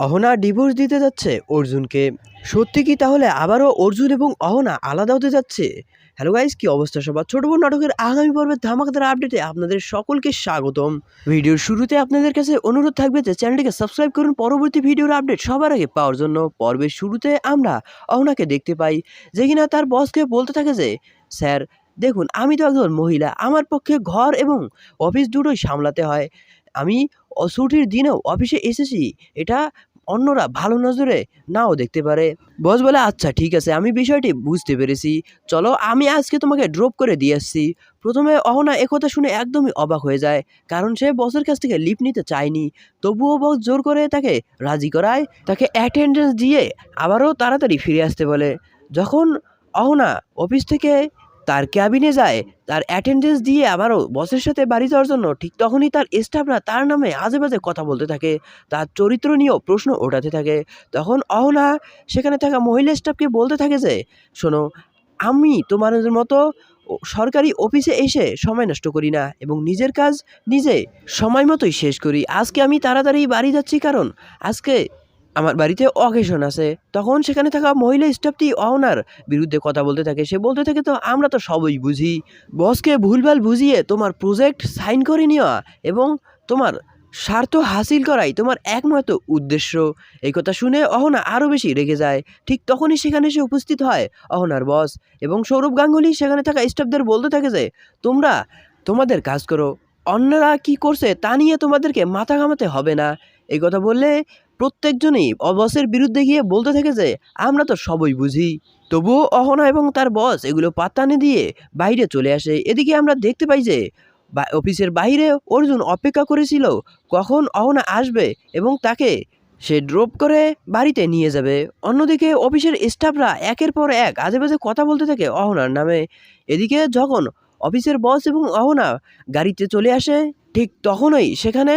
Ahana divorce দিতে যাচ্ছে অর্জুনকে। সত্যি কি তাহলে আবারও অর্জুন এবং অহনা আলাদা হতে যাচ্ছে? হ্যালো গাইস, কি অবস্থা সবার? ছোট বোন নাটকের আগামী পর্বের ধামাকাদার আপডেটে আপনাদের সকলকে স্বাগতম। ভিডিওর শুরুতে আপনাদের কাছে অনুরোধ থাকবে যে চ্যানেলটিকে সাবস্ক্রাইব করুন পরবর্তী ভিডিওর আপডেট সবার আগে পাওয়ার জন্য। পর্বের শুরুতে আমরা অহনাকে দেখতে পাই যে কিনা তার বসকে বলতে থাকে যে, স্যার দেখুন, আমি তো একজন মহিলা, আমার পক্ষে ঘর এবং অফিস দুটোই সামলাতে হয়। আমি ছুটির দিনেও অফিসে এসেছি, এটা অন্যরা ভালো নজরে নাও দেখতে পারে। বস বলে, আচ্ছা ঠিক আছে, আমি বিষয়টি বুঝতে পেরেছি, চলো আমি আজকে তোমাকে ড্রপ করে দিয়ে আসছি। প্রথমে অহনা একথা শুনে একদমই অবাক হয়ে যায়, কারণ সে বসের কাছ থেকে লিভ নিতে চায়নি। তবুও বস জোর করে তাকে রাজি করায়, তাকে অ্যাটেন্ডেন্স দিয়ে আবারও তাড়াতাড়ি ফিরে আসতে বলে। যখন অহনা অফিস থেকে তার ক্যাবিনে যায় তার অ্যাটেন্ডেন্স দিয়ে আবারও বসের সাথে বাড়ি যাওয়ার জন্য, ঠিক তখনই তার স্টাফরা তার নামে আজে বাজে কথা বলতে থাকে, তার চরিত্র নিয়েও প্রশ্ন ওঠাতে থাকে। তখন অহনা সেখানে থাকা মহিলা স্টাফকে বলতে থাকে যে, শোনো, আমি তোমাদের মতো সরকারি অফিসে এসে সময় নষ্ট করি না এবং নিজের কাজ নিজে সময় মতোই শেষ করি। আজকে আমি তাড়াতাড়ি বাড়ি যাচ্ছি, কারণ আজকে আমার বাড়িতে অকেশন আছে। তখন সেখানে থাকা মহিলা স্টাফটি অহনার বিরুদ্ধে কথা বলতে থাকে। সে বলতে থাকে, তো আমরা তো সবই বুঝি, বসকে ভুলভাল বুঝিয়ে তোমার প্রজেক্ট সাইন করে নেওয়া এবং তোমার স্বার্থ হাসিল করাই তোমার একমাত্র উদ্দেশ্য। এই কথা শুনে অহনা আরও বেশি রেগে যায়। ঠিক তখনই সেখানে এসে উপস্থিত হয় অহনার বস এবং সৌরভ গাঙ্গুলি সেখানে থাকা স্টাফদের বলতে থাকে যে, তোমরা তোমাদের কাজ করো, অন্যরা কি করছে তা নিয়ে তোমাদেরকে মাথা ঘামাতে হবে না। এই কথা বললে প্রত্যেকজনই বসের বিরুদ্ধে গিয়ে বলতে থাকে যে, আমরা তো সবই বুঝি। তবুও অহনা এবং তার বস এগুলো পাত্তা না দিয়ে বাইরে চলে আসে। এদিকে আমরা দেখতে পাই যে অফিসের বাইরে অর্জুন অপেক্ষা করেছিল কখন অহনা আসবে এবং তাকে সে ড্রপ করে বাড়িতে নিয়ে যাবে। অন্যদিকে অফিসের স্টাফরা একের পর এক আজেবাজে কথা বলতে থাকে অহনার নামে। এদিকে যখন অফিসের বস এবং অহনা গাড়িতে চলে আসে, ঠিক তখনই সেখানে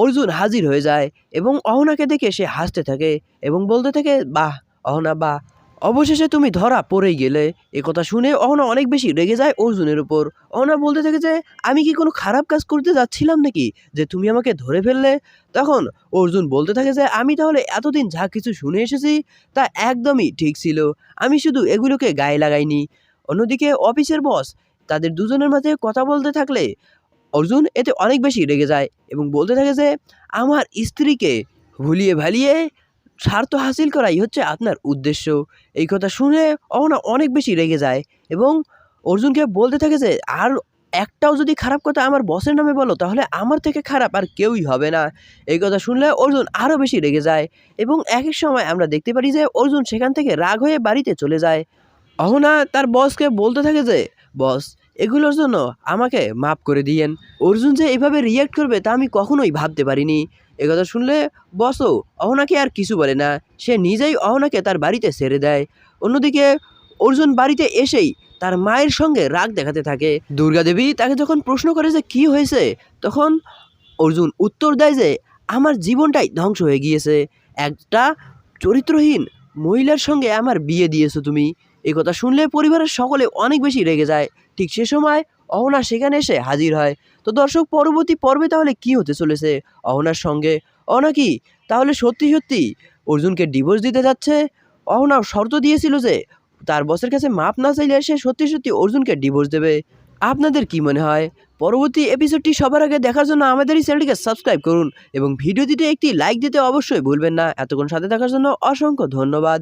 অর্জুন হাজির হয়ে যায় এবং অহনাকে দেখে সে হাসতে থাকে এবং বলতে থাকে, বাহ অহনা বাহ, অবশেষে তুমি ধরা পড়েই গেলে। একথা শুনে অহনা অনেক বেশি রেগে যায় অর্জুনের উপর। অহনা বলতে থাকে যে, আমি কি কোনো খারাপ কাজ করতে যাচ্ছিলাম নাকি যে তুমি আমাকে ধরে ফেললে? তখন অর্জুন বলতে থাকে যে, আমি তাহলে এতদিন যা কিছু শুনে এসেছি তা একদমই ঠিক ছিল, আমি শুধু এগুলোকে গায়ে লাগাইনি। অন্যদিকে অফিসের বস তাদের দুজনের মাঝে কথা বলতে থাকলে অর্জুন এতে অনেক বেশি রেগে যায় এবং বলতে থাকে যে, আমার স্ত্রীকে ভুলিয়ে ভালিয়ে স্বার্থ হাসিল করাই হচ্ছে আপনার উদ্দেশ্য। এই কথা শুনে অহনা অনেক বেশি রেগে যায় এবং অর্জুনকে বলতে থাকে যে, আর একটাও যদি খারাপ কথা আমার বসের নামে বলো তাহলে আমার থেকে খারাপ আর কেউই হবে না। এই কথা শুনলে অর্জুন আরও বেশি রেগে যায় এবং একই সময় আমরা দেখতে পারি যে অর্জুন সেখান থেকে রাগ হয়ে বাড়িতে চলে যায়। অহনা তার বসকে বলতে থাকে যে, বস এগুলোর জন্য আমাকে মাফ করে দিয়েন। অর্জুন যে এভাবে রিয়্যাক্ট করবে তা আমি কখনোই ভাবতে পারিনি। একথা শুনলে বসও অহনাকে আর কিছু বলে না, সে নিজেই অহনাকে তার বাড়িতে ছেড়ে দেয়। অন্যদিকে অর্জুন বাড়িতে এসেই তার মায়ের সঙ্গে রাগ দেখাতে থাকে। দুর্গা দেবী তাকে যখন প্রশ্ন করে যে কী হয়েছে, তখন অর্জুন উত্তর দেয় যে, আমার জীবনটাই ধ্বংস হয়ে গিয়েছে, একটা চরিত্রহীন মহিলার সঙ্গে আমার বিয়ে দিয়েছো তুমি। এই কথা শুনলে পরিবারের সকলে অনেক বেশি রেগে যায়। ঠিক সে সময় অহনা সেখানে এসে হাজির হয়। তো দর্শক, পরবর্তী পর্বে তাহলে কি হতে চলেছে অহনার সঙ্গে? অহনা কি তাহলে সত্যি সত্যি অর্জুনকে ডিভোর্স দিতে যাচ্ছে? অহনা শর্ত দিয়েছিল যে তার বসের কাছে মাপ না চাইলে সে সত্যি সত্যি অর্জুনকে ডিভোর্স দেবে। আপনাদের কি মনে হয়? পরবর্তী এপিসোডটি সবার আগে দেখার জন্য আমাদের এই চ্যানেলটিকে সাবস্ক্রাইব করুন এবং ভিডিওটিতে একটি লাইক দিতে অবশ্যই ভুলবেন না। এতক্ষণ সাথে থাকার জন্য অসংখ্য ধন্যবাদ।